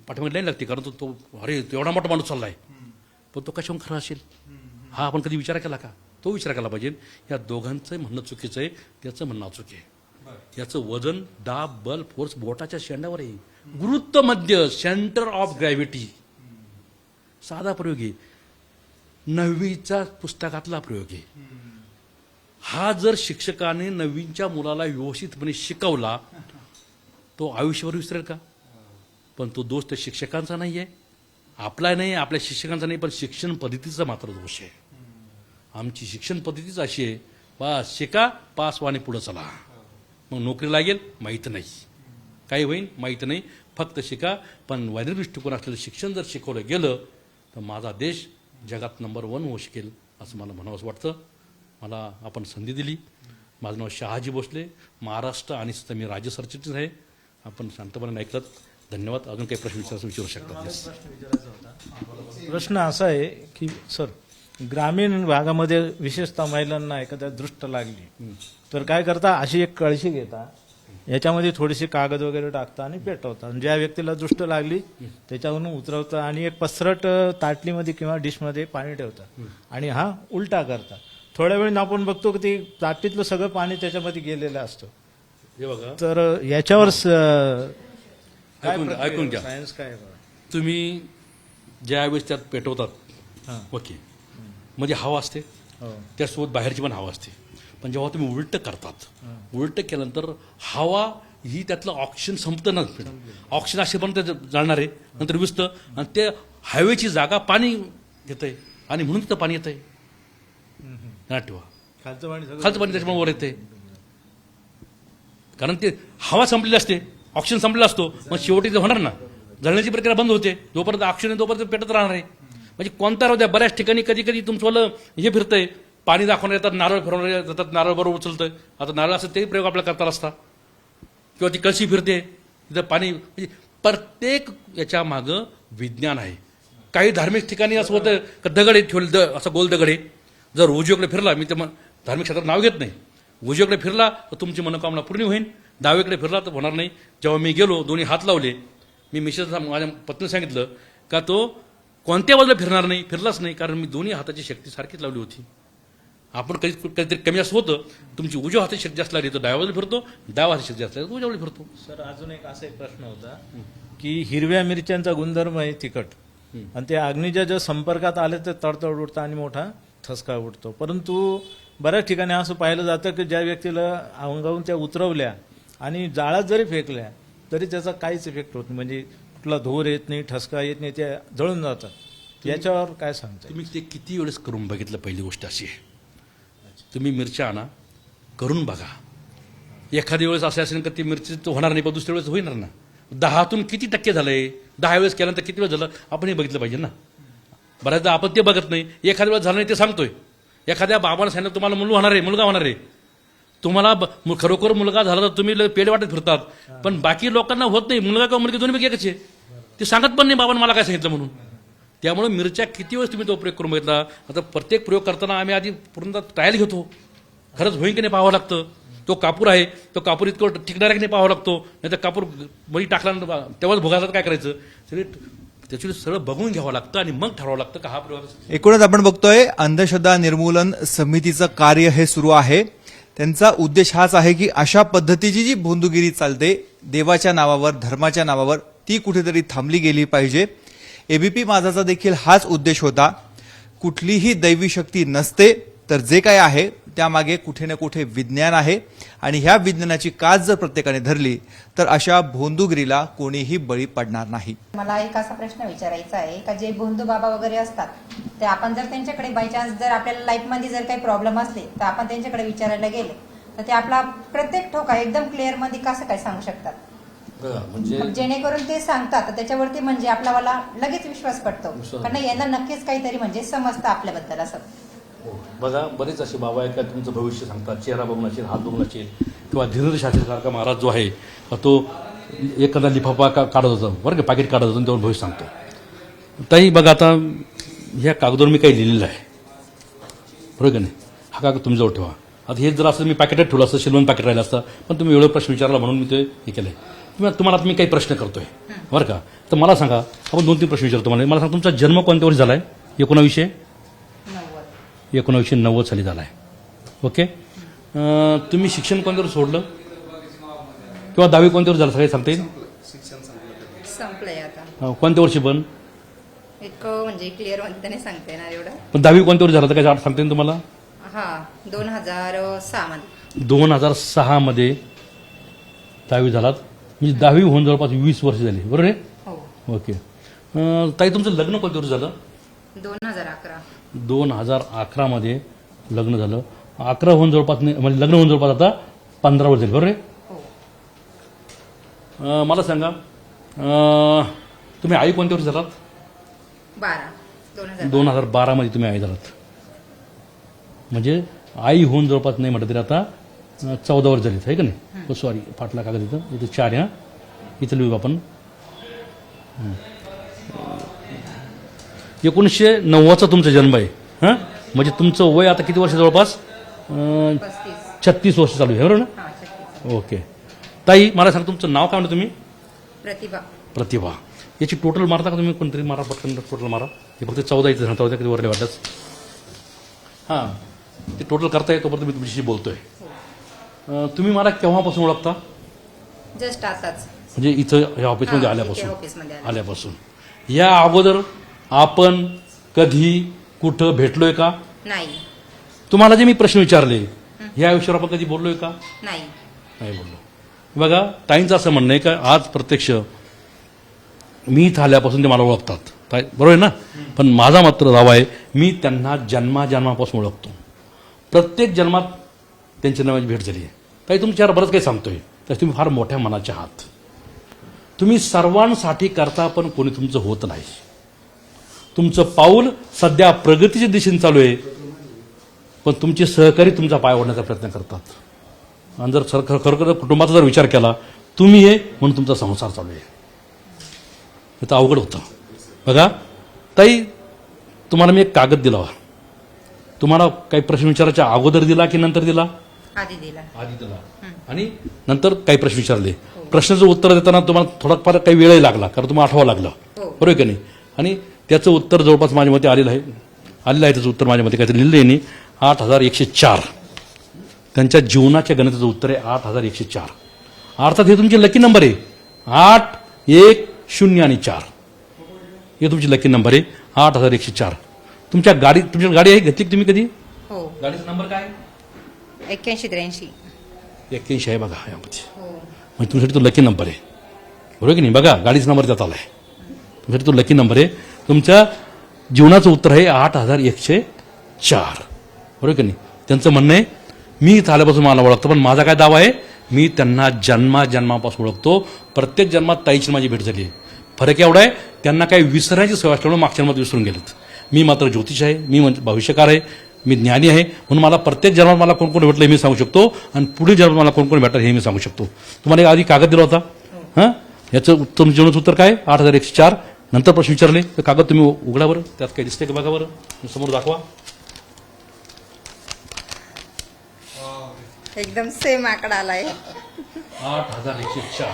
पाठीमागे लाईन लागते, कारण तो अरे एवढा मोठा माणूस चाललाय, पण तो कशाहून खरा असेल हा आपण कधी विचार केला का? तो विचार केला पाहिजे. या दोघांचं म्हणणं चुकीचं आहे, त्याचं म्हणणं अचूक आहे. याचं वजन दाब बल फोर्स बोटाच्या शेंड्यावर आहे. गुरुत्व मध्य सेंटर ऑफ ग्रॅव्हिटी साधा प्रयोग आहे, 9वीचा पुस्तकातला प्रयोग आहे. हा जर शिक्षकाने 9वीच्या मुलाला व्यवस्थितपणे शिकवला तो आयुष्यभर विसरेल का? पण तो दोष त्या शिक्षकांचा नाही आहे, आपला नाही, आपल्या शिक्षकांचा नाही, पण शिक्षण पद्धतीचा मात्र दोष आहे. आमची शिक्षण पद्धतीच अशी आहे, पास शिका, पास व्हाने पुढे चला, मग नोकरी लागेल माहीत नाही, काही होईल माहीत नाही, फक्त शिका. पण वैज्ञानिक दृष्टिकोन असलेलं शिक्षण जर शिकवलं गेलं तर माझा देश जगात नंबर 1 होऊ शकेल असं मला म्हणावंसं वाटतं. मला आपण संधी दिली. माझं नाव शहाजी भोसले, महाराष्ट्र आणि सध्या मी राज्य सरचिटणीस आहे. आपण शांतपणे ऐकलं, धन्यवाद. अजून काही प्रश्न विचारू शकतात? प्रश्न असा आहे की सर, ग्रामीण भागामध्ये विशेषतः महिलांना एखाद्या दृष्ट लागली तर काय करता, अशी एक कळशी घेता, याच्यामध्ये थोडीशी कागद वगैरे टाकता आणि पेटवता. आणि ज्या व्यक्तीला दृष्ट लागली त्याच्यावरून उतरवता आणि एक पसरट ताटलीमध्ये किंवा डिशमध्ये पाणी ठेवता आणि हा उलटा करता. थोड्या वेळी आपण बघतो की ते ताटलीतलं सगळं पाणी त्याच्यामध्ये गेलेलं असतं. हे बघा, तर याच्यावर ऐकून घ्या. सायन्स काय आहे बघा. तुम्ही ज्यावेळेस त्यात पेटवतात ओके, म्हणजे हवा असते, त्यासोबत बाहेरची पण हवा असते. पण जेव्हा तुम्ही उलट करतात, उलट केल्यानंतर हवा ही त्यातलं ऑक्सिजन संपतं ना, ऑक्सिजन असेपर्यंत जाणार आहे, नंतर विसतं आणि ते हवेची जागा पाणी घेतंय आणि म्हणून तिथं पाणी येतंय. ठेवा खालचं पाणी खालचं पाणी त्याच्यामुळे वर येते, कारण ते हवा संपलेली असते, ऑक्सिजन संपलेला असतो, मग शेवटी ते होणार ना, जळण्याची प्रक्रिया बंद होते. जोपर्यंत ऑक्सिजन तोपर्यंत पेटत राहणार आहे. म्हणजे कोणता राहू द्या, बऱ्याच ठिकाणी कधी कधी तुमचं हे फिरतंय, पाणी दाखवणार येतात, नारळ फिरवणार जातात, नारळ बरोबर उचलतंय. आता नारळ असं ते प्रयोग आपल्याला करता असता, किंवा ती कळशी फिरते तिथं पाणी. म्हणजे प्रत्येक याच्या मागं विज्ञान आहे. काही धार्मिक ठिकाणी असं होतं का दगड ठेवले, असा गोल दगड आहे, जर उजवीकडे फिरला, मी ते धार्मिक क्षेत्रात नाव घेत नाही, उजवीकडे फिरला तर तुमची मनोकामना पूर्ण होईल, डावीकडे फिरला तर होणार नाही. जेव्हा मी गेलो, दोन्ही हात लावले, मी मिसेसला माझ्या पत्नीने सांगितलं का तो कोणत्या बाजूला फिरणार नाही, फिरलाच नाही, कारण मी दोन्ही हाताची शक्ती सारखीच लावली होती. आपण कधीतरी कमी जास्त होतं, तुमची उजव्या हाताची शक्ती जास्त लागली तर डाव्या बाजूला फिरतो, डाव्या हाताची शक्ती जास्त लागली तर उजव्या बाजूला फिरतो. सर, अजून एक असा एक प्रश्न होता की हिरव्या मिरच्यांचा गुणधर्म आहे तिखट, आणि ते अग्नीच्या ज्या संपर्कात आले तर तडतड उडतं आणि मोठा ठसका उडतो. परंतु बऱ्याच ठिकाणी असं पाहिलं जातं की ज्या व्यक्तीला अंगावून त्या उतरवल्या आणि जाळात जरी फेकल्या तरी त्याचा काहीच इफेक्ट होत नाही, म्हणजे कुठला धूर येत नाही, ठसका येत नाही, ते जळून जातात. याच्यावर काय सांगता? तुम्ही ते किती वेळेस करून बघितलं? पहिली गोष्ट अशी आहे, तुम्ही मिरच्या आणा, करून बघा. एखाद्या वेळेस असे असेल का ती मिरची तर होणार नाही, पण दुसऱ्या वेळेस होणार ना. 10तून किती टक्के झालंय? 10 वेळेस केल्यानंतर किती वेळ झालं आपण हे बघितलं पाहिजे ना. बऱ्याचदा आपण ते बघत नाही. एखाद्या वेळेस झालं नाही ते सांगतोय. एखाद्या बाबाने सांगितलं तुम्हाला मुलगा होणार आहे, तुम्हाला खरोखर मुलगा झाला तर तुम्ही पेड वाटत फिरतात, पण बाकी लोकांना होत नाही. मुलगा किंवा मुलगी दोन्ही पैकी एकच आहे, ते सांगत पण नाही बाबांनी मला काय सांगितलं म्हणून. त्यामुळे मिरच्या किती वेळेस तुम्ही तो प्रयोग करून बघितला? आता प्रत्येक प्रयोग करताना आम्ही आधी पूर्ण ट्रायल घेतो, खरंच होईन की नाही पाहावं लागतं. तो कापूर आहे, तो कापूर इतकं टिकणारा की नाही पाहावं लागतो, नाही तर कापूर मध्ये टाकल्यानंतर तेव्हाच भोगायला काय करायचं, तरी त्याच्यावर सगळं बघून घ्यावं लागतं आणि मग ठरवावं लागतं का हा प्रयोग. एकूणच आपण बघतोय अंधश्रद्धा निर्मूलन समितीचं कार्य हे सुरू आहे. त्यांचा उद्देश हाच आहे की अशा पद्धतीची जी भोंदूगिरी चालते देवाच्या नावावर, धर्माच्या नावावर, ती कुठेतरी थांबली गेली पाहिजे. एबीपी माझाचा देखील हाच उद्देश होता. कुठलीही दैवी शक्ती नसते, तर जे काय आहे त्यामागे कुठे ना कुठे विज्ञान आहे आणि ह्या विज्ञानाची कास जर प्रत्येकाने धरली तर अशा भोंदूगिरीला कोणीही बळी पडणार नाही. मला एक असा प्रश्न विचारायचा आहे का जे बंधू बाबा वगैरे असतात ते आपण जर त्यांच्याकडे बाय चान्स जर आपल्याला लाईफमध्ये जर काही प्रॉब्लेम असले तर आपण त्यांच्याकडे विचारायला गेले तर ते आपला प्रत्येक ठोका एकदम क्लिअर मध्ये कसं काय सांगू शकतात. म्हणजे मग जेणेकरून ते सांगतात तर त्याच्यावरती म्हणजे आपल्याला लगेच विश्वास पडतो कारण यांना नक्कीच काहीतरी म्हणजे समजतं आपल्याबद्दल असं. बघा बरेच असे बाबा आहेत का तुमचं भविष्य सांगतात, चेहरा बघून असेल, हात बघून असेल, किंवा धीरज शास्त्रीसारखा महाराज जो आहे तो एखादा लिफाफा काढत होता बरं का, पाकिट काढत होता आणि त्यावर भविष्य सांगतो. ताई बघा आता ह्या कागदावर मी काही लिहिलेलं आहे बरोबर का नाही, हा कागद तुमच्याजवळ ठेवा. आता हे जर असं मी पॅकेटात ठेवलं असतं, शिल्वण पॅकेट राहिलं असतं, पण तुम्ही एवढं प्रश्न विचारला म्हणून मी ते हे केलं आहे. तुम्हाला आता मी काही प्रश्न करतोय बरं का, तर मला सांगा, आपण 2-3 प्रश्न विचारतो. मला सांगा तुमचा जन्म कोणत्या वर्षी झाला आहे? 1990 साली झाला आहे. ओके. तुम्ही शिक्षण कोणत्यावर सोडलं किंवा 10वी कोणत्यावर झालं सगळे सांगता येईल? संपलंय आता. कोणत्या वर्षी पण एक म्हणजे क्लिअर मध्ये नाही सांगता येणार एवढं. पण 10वी कोणत्यावर झालं तर काय सांगता येईल तुम्हाला? हा 2006 मध्ये. 2006 मध्ये 10वी झालात म्हणजे 10वी होऊन जवळपास 20 वर्ष झाली बरोबर आहे? हो. ओके. ताई तुमचं लग्न कोणत्या वर्षी झालं? 2011. 2011 मध्ये लग्न झालं. 11 होऊन जवळपास म्हणजे लग्न होऊन जवळपास आता 15 वर्ष झाली बरोबर आहे? हो. मला सांगा तुम्ही आई कोणत्या वर्षी झालात? 2012 मध्ये तुम्ही आई झालात. म्हणजे आई होऊन जवळपास नाही म्हटलं तरी आता 14 वर्ष झालीत आहे का नाही? सॉरी फाटला कागद इथं 4 ह्या इथं लिहू आपण. 1990चा तुमचा जन्म आहे हां, म्हणजे तुमचं वय आता किती वर्ष? जवळपास 36 वर्ष चालू आहे बरोबर ना? हा 36. ओके. ताई मला सांग तुमचं नाव काय म्हणतं तुम्ही? प्रतिभा. प्रतिभा. याची टोटल मारता का तुम्ही? कोणतरी मारा पटकन टोटल मारा. हे फक्त 14 इथं सांगता होत्या कधी वरले वाटतच. हां ते टोटल करता येतो तोपर्यंत मी तुमच्याशी बोलतोय. तुम्ही मला केव्हापासून ओळखता? जस्ट आताच. म्हणजे इथं ह्या ऑफिसमध्ये हा, इथे आल्यापासून ऑफिसमध्ये आल्यापासून. या अगोदर आपण कधी कुठं भेटलोय का? नाही. तुम्हाला जे मी प्रश्न विचारले या विषयावर आपण कधी बोललोय का? नाही. नाही बोललो. बघा ताईंचं असं म्हणणं आहे का आज प्रत्यक्ष मी इथं आल्यापासून ते मला ओळखतात ताई बरोबर आहे ना? पण माझा मात्र दावा आहे मी त्यांना जन्मापासून ओळखतो. प्रत्येक जन्मात त्यांच्या नावाची भेट झाली आहे. ताई तुमच्यावर बरंच काही सांगतोय तर तुम्ही फार मोठ्या मनाचे आहात. तुम्ही सर्वांसाठी करता पण कोणी तुमचं होत नाही. तुमचं पाऊल सध्या प्रगतीच्या दिशेने चालू आहे पण तुमचे सहकारी तुमचा पाय ओढण्याचा प्रयत्न करतात. आणि जर खरोखर कुटुंबाचा जर विचार केला तुम्ही हे म्हणून तुमचा संसार चालू आहे. हे तर अवघड होतं. बघा ताई तुम्हाला मी एक कागद दिला. तुम्हाला काही प्रश्न विचारायच्या अगोदर दिला की नंतर दिला? आधी दिला. आधी दिला आणि नंतर काही प्रश्न विचारले. प्रश्नाचं उत्तर देताना तुम्हाला थोडाफार काही वेळही लागला कारण तुम्हाला आठवावं लागलं बरोबर आहे की नाही? आणि त्याचं उत्तर जवळपास माझ्या मते आलेलं आहे. त्याचं उत्तर माझ्या मते काहीतरी लिहिलं आहे 8104. त्यांच्या जीवनाच्या गणिताचं उत्तर आहे 8104. अर्थात हे तुमचे लकी नंबर आहे 8, 1, 0 आणि 4 हे तुमची लकी नंबर आहे 8104. तुमच्याकडे गाडी आहे घेतली तुम्ही कधी? हो. गाडीचा नंबर काय? 8183. 81 आहे बघा यामध्ये. हो. म्हणजे तुमच्यासाठी तो लकी नंबर आहे बरोबर की नाही? बघा गाडीचा नंबर त्यात आला आहे तुमच्यासाठी तो लकी नंबर आहे. तुमच्या जीवनाचं उत्तर आहे 8104 बरोबर की नाही? त्यांचं म्हणणं आहे मी इथं आल्यापासून मला ओळखतो पण माझा काय दावा आहे मी त्यांना जन्मापासून ओळखतो. प्रत्येक जन्मात ताईची माझी भेट झाली आहे. फरक एवढा आहे त्यांना काही विसरण्याची सवय असल्यामुळे मागच्या जन्मात विसरून गेलेत. मी मात्र ज्योतिष आहे, मी भविष्यकार आहे, मी ज्ञानी आहे म्हणून मला प्रत्येक जन्मात मला कोण कोण भेटलं हे मी सांगू शकतो आणि पुढील जन्मात मला कोण कोण भेटलं हे मी सांगू शकतो. तुम्हाला एक आधी कागद दिला होता हां याचं उत्तम जीवनाचं उत्तर काय? 8104. नंतर प्रश्न विचारले तर कागद तुम्ही उघडा बरं त्यात काही दिसते का बघा बरं समोर दाखवा. एकदम सेम आकडा आलाय. 8104.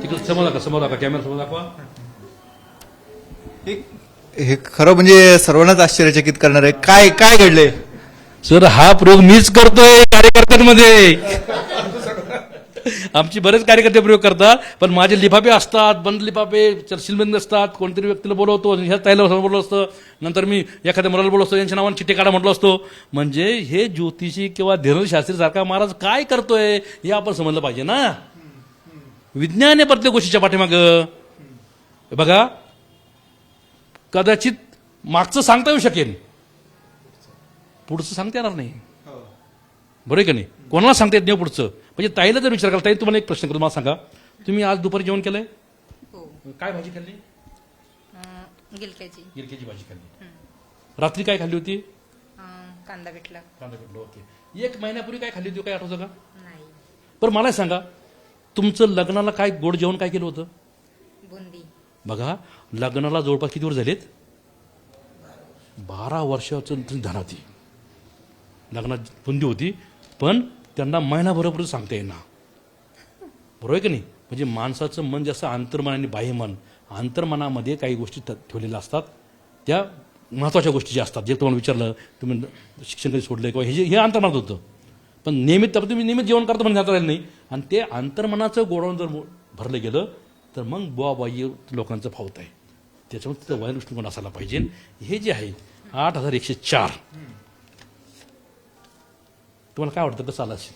तिकडे समोर दाखवा कॅमेरा समोर दाखवा. हे खरं म्हणजे सर्वांनाच आश्चर्यचकित करणार आहे. काय काय घडले? सर हा प्रयोग मीच करतोय कार्यकर्त्यांमध्ये. आमचे बरेच कार्यकर्ते प्रयोग करतात, पण माझे लिफाफे असतात, बंद लिफाफे सीलबंद असतात. कोणतरी व्यक्तीला बोलवतो, ह्या ताईला बोलवलं असतं, नंतर मी एखाद्या मुलाला बोलवतो असतो, यांच्या नावाने चिठ्ठी काढा म्हटलं असतो. म्हणजे हे ज्योतिषी किंवा धीरशास्त्री सारखा महाराज काय करतोय हे आपण समजलं पाहिजे ना. विज्ञान आहे प्रत्येक गोष्टीच्या पाठीमागं. बघा, कदाचित मागचं सांगता येऊ शकेल, पुढचं सांगता येणार नाही. बरोबर आहे का नाही? कोणाला सांगता येत नाही पुढचं. म्हणजे ताईला जर विचार करा, ताई तुम्हाला एक प्रश्न करतो, मला सांगा, तुम्ही आज दुपारी जेवण केलंय? काय भाजी खाल्ली? गिलक्याची भाजी खाल्ली. रात्री काय खाल्ली होती? कांदा भेटला. ओके. 1 महिन्यापूर्वी काय खाल्ली होती, काय आठवतं का? पण मला सांगा, तुमचं लग्नाला काय गोड जेवण काय केलं होतं? बुंदी. बघा, लग्नाला जवळपास किती वर्ष झालेत? 12 वर्षाचं धनाती लग्नात बुंदी होती, पण त्यांना महिनाभरापर्यंत सांगता येईना. बरोबर आहे की नाही? म्हणजे माणसाचं मन जसं अंतर्मन आणि बाह्यमन, अंतर्मनामध्ये काही गोष्टी ठेवलेल्या असतात, त्या महत्त्वाच्या गोष्टी ज्या असतात. जे तुम्हाला विचारलं, तुम्ही शिक्षण कधी सोडलं किंवा हे अंतर्मनात होतं, पण नियमित तुम्ही नियमित जेवण करता म्हणजे राहिलं नाही. आणि ते अंतर्मनाचं गोडाऊन जर भरलं गेलं तर मग बुवाबाई लोकांचं फावत आहे. त्याच्यामुळे तिथं वयन दृष्टिकोन असायला पाहिजे. हे जे आहे 8104, तुम्हाला काय वाटतं कसं आला असेल?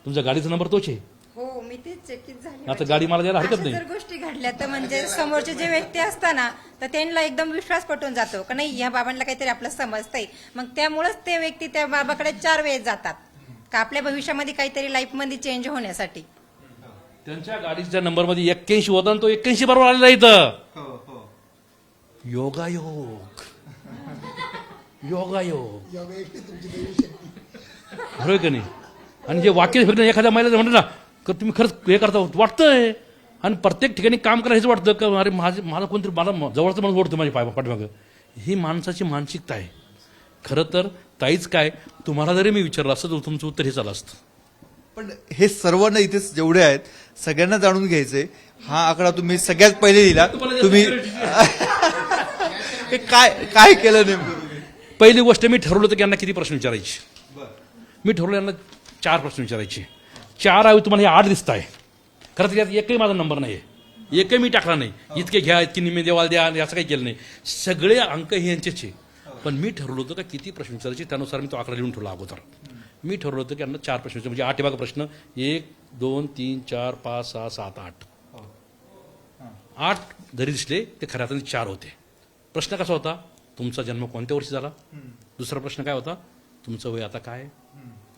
तुमच्या गाडीचा नंबर तोच आहे? हो, मी तेच चकित झाले. आता गाडी मला द्यायला हरकत अशा नाही. जर गोष्टी घडल्या तर म्हणजे समोरचे जे व्यक्ती असताना तर त्यांना एकदम विश्वास पटून जातो का नाही, ह्या बाबांना काहीतरी आपलं समजतंय. मग त्यामुळेच ते व्यक्ती त्या बाबाकडे 4 वेळेस जातात का आपल्या भविष्यामध्ये काहीतरी लाईफमध्ये चेंज होण्यासाठी. त्यांच्या गाडीच्या नंबरमध्ये 81 होता आणि तो 81 बरोबर आलेला इथं. योगायोग, योगायोग, बरोबर का नाही? आणि जे वाक्य फक्त एखाद्या महिला म्हणतो ना, का तुम्ही खरंच हे करता वाटतंय, आणि प्रत्येक ठिकाणी काम करायचं वाटतं का अरे मला कोणतरी मला जवळचं माणूस ओढतं माझ्या पाठीमागं. ही माणसाची मानसिकता आहे. खरं तर ताईच काय, तुम्हाला जरी मी विचारलं असतं तर तुमचं उत्तर हे झालं असतं. पण हे सर्वांना इथे जेवढे आहेत सगळ्यांना जाणून घ्यायचंय. हा आकडा तुम्ही सगळ्यात पहिले लिहिला, तुम्ही हे काय केलं नेमकं? पहिली गोष्ट, मी ठरवलं होतं की यांना किती प्रश्न विचारायचे. मी ठरवलं यांना 4 प्रश्न विचारायचे. 4 ऐवजी तुम्हाला हे 8 दिसत आहे. खरं तर यात एकही माझा नंबर नाही आहे, एकही मी टाकला नाही. इतके घ्या, इतकी निम्मे देवाला द्या, असं काही केलं नाही. सगळे अंक हे यांचेच आहे. पण मी ठरवलं होतं का किती प्रश्न विचारायचे, त्यानुसार मी तो आकडा लिहून ठेवला अगोदर. मी ठरवलं होतं की यांना 4 प्रश्न विचार, म्हणजे 8 बघा प्रश्न, 1 2 3 4 5 6 7 8. 8 जरी दिसले ते खऱ्या अर्थाने 4 होते. प्रश्न कसा होता, तुमचा जन्म कोणत्या वर्षी झाला? दुसरा प्रश्न काय होता, तुमचं वय आता काय?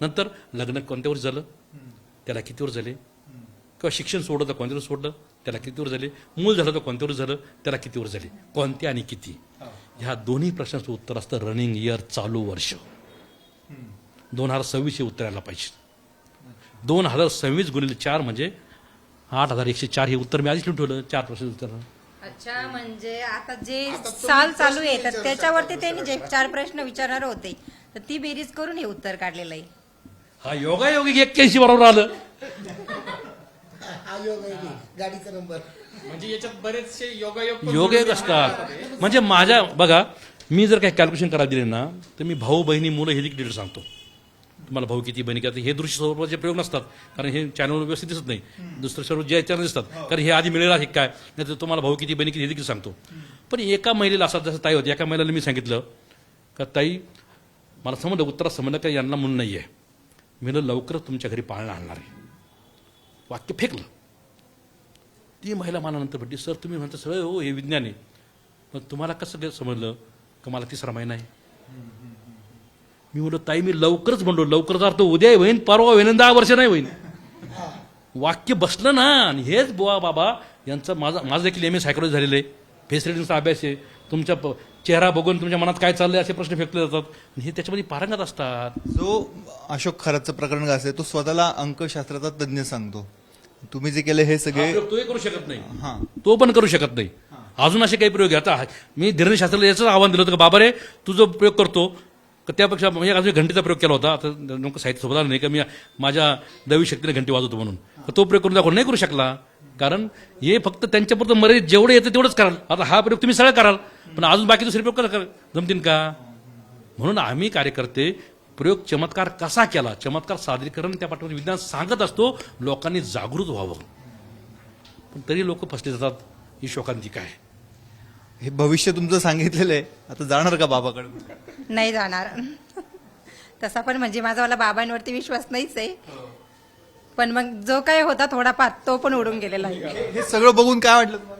नंतर लग्न कोणत्या वर्षी झालं, त्याला किती वर्ष झाले? किंवा शिक्षण सोडलं तर कोणत्या वर्ष सोडलं, त्याला किती वर्ष झाले? मूल झालं तर कोणत्या वर्ष झालं, त्याला किती वर्ष झाले? कोणते आणि किती? ह्या दोन्ही प्रश्नाचं उत्तर असतं रनिंग इयर, चालू वर्ष. 2026 हे उत्तर यायला पाहिजे. 2026 गुणिले 4 म्हणजे 8104. हे उत्तर मी आधीच लिहून ठेवलं. 4 प्रश्न उत्तर. अच्छा, म्हणजे आता जे साल चालू आहे तर त्याच्यावरती त्यांनी जे 4 प्रश्न विचारणार होते तर ती बेरीज करून हे उत्तर काढलेलं आहे. हा योगायोगी 81 बरोबर आलं. गाडीचा नंबर म्हणजे याच्यात बरेचसे योगायोग योगायोग असतात. म्हणजे माझ्या बघा, मी जर काही कॅल्क्युलेशन करायला दिले ना तर मी भाऊ बहिणी मुलं हे डिटेल सांगतो. तुम्हाला भाऊ किती बहिणी किती, हे दृश्य स्वरूपाचे प्रयोग नसतात कारण हे चॅनलवर व्यवस्थित दिसत नाही. दुसरं सर्व जे चॅनल दिसतात कारण हे आधी मिळेल आहे काय, नाही तर तुम्हाला भाऊ किती बहिणी किती हे देखील सांगतो. पण एका महिलेला असं जसं ताई होती, एका महिलेला मी सांगितलं का ताई मला समजलं, उत्तरात समजलं का यांना म्हणून नाही आहे. मी लवकरच तुमच्या घरी पाळणा आणणार आहे. वाक्य फेकलं. ती महिला मला नंतर भेटली, सर तुम्ही म्हणता सगळं हो हे विज्ञान आहे, मग तुम्हाला कसं समजलं का मला 3रा महिना आहे? मी म्हणलो ताई मी लवकरच म्हणलो, लवकरच अर्थ उद्या होईन, परवा होईन, 10 वर्ष नाही होईन. वाक्य बसलं ना. आणि हेच बुवा बाबा यांचं माझं देखील MA सायकोलॉजी झालेलं आहे, फेस रिडिंगचा अभ्यास आहे. तुमच्या चेहरा बघून तुमच्या मनात काय चाललंय असे प्रश्न फेकले जातात. हे त्याच्यामध्ये पारंगत असतात. जो अशोक खरातचं प्रकरण असेल तो स्वतःला अंकशास्त्राचा तज्ज्ञ सांगतो. तुम्ही जे केलं हे सगळे तोही करू शकत नाही, हा तो पण करू शकत नाही. अजून असे काही प्रयोग आता मी धीरशास्त्राला याचं आव्हान दिलं होतं का बाबा रे तू जो प्रयोग करतो त्यापेक्षा म्हणजे अजून घंटीचा प्रयोग केला होता. आता नेमकं साहित्य सोबत आलं नाही का मी माझ्या दैवी शक्तीने घंटी वाजवतो म्हणून, तो प्रयोग करून दाखवून नाही करू शकला. कारण हे फक्त त्यांच्यापुरतं मर्यादित जेवढे येतं तेवढंच कराल. आता हा प्रयोग तुम्ही सगळं कराल, पण अजून बाकी दुसरे प्रयोग जमतील का? म्हणून आम्ही कार्यकर्ते प्रयोग चमत्कार कसा केला, चमत्कार सादरीकरण त्या पाठीमागे विज्ञान सांगत असतो, लोकांनी जागृत व्हावं. पण तरी लोक फसले जातात. ही शोकांतिका आहे. हे भविष्य तुमचं सांगितलेलं आहे, आता जाणार का बाबाकडे? नाही जाणार. तसा पण म्हणजे माझा मला बाबांवरती विश्वास नाहीच आहे. पण मग जो काय होता थोडाफार तो पण उडून गेलेला आहे. हे सगळं बघून काय वाटलं तुम्हाला?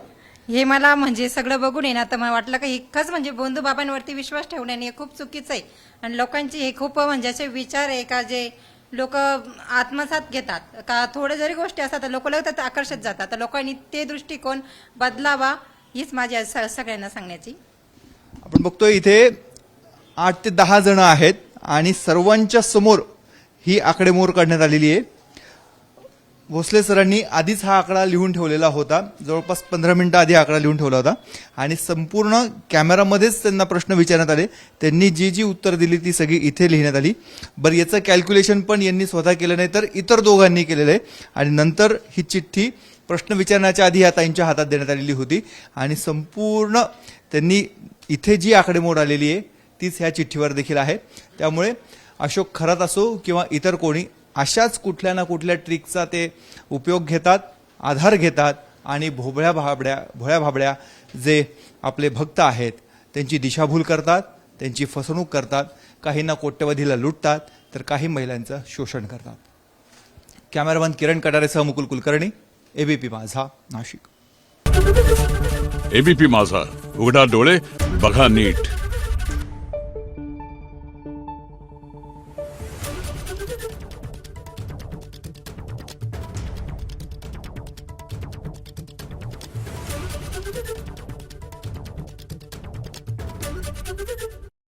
हे मला म्हणजे सगळं बघून आहे ना, तर मला वाटलं की खच म्हणजे बंधू बाबांवरती विश्वास ठेवण्याने हे खूप चुकीचं आहे. आणि लोकांचे हे खूप म्हणजे असे विचार आहे का जे लोक आत्मसात घेतात का, थोड्या जरी गोष्टी असतात तर लोक लगेच आकर्षित जातात. तर लोकांनी ते दृष्टिकोन बदलावा हीच माझी आज सगळ्यांना सांगण्याची. आपण बघतोय इथे 8 ते 10 जण आहेत आणि सर्वांच्या समोर ही आकडेमोड काढण्यात आलेली आहे. भोसले सरांनी आधीच हा आकडा लिहून ठेवलेला होता, जवळपास 15 मिनिटं आधी आकडा लिहून ठेवला होता आणि संपूर्ण कॅमेरामध्येच त्यांना प्रश्न विचारण्यात आले. त्यांनी जी जी उत्तर दिली ती सगळी इथे लिहिण्यात आली. बरं, याचं कॅल्क्युलेशन पण यांनी स्वतः केलं नाही तर इतर दोघांनी केलेलं आहे. आणि नंतर ही चिठ्ठी प्रश्न विचारण्याच्या आधी या ताईंच्या हातात देण्यात आलेली होती आणि संपूर्ण त्यांनी इथे जी आकडेमोड आलेली आहे तीच ह्या चिठ्ठीवर देखील आहे. त्यामुळे अशोक खरात असो किंवा इतर कोणी अशाच कुठल्या ना कुठल्या ट्रिकचा ते उपयोग घेतात, आधार घेतात आणि भोळ्या भाबड्या जे आपले भक्त आहेत त्यांची दिशाभूल करतात, त्यांची फसवणूक करतात. काहींना कोट्यवधीला लुटतात तर काही महिलांचं शोषण करतात. कॅमेरामन किरण कटारेसह मुकुल कुलकर्णी, एबीपी माझा, नाशिक. एबीपी माझा, उघडा डोळे बघा नीट. Thank you.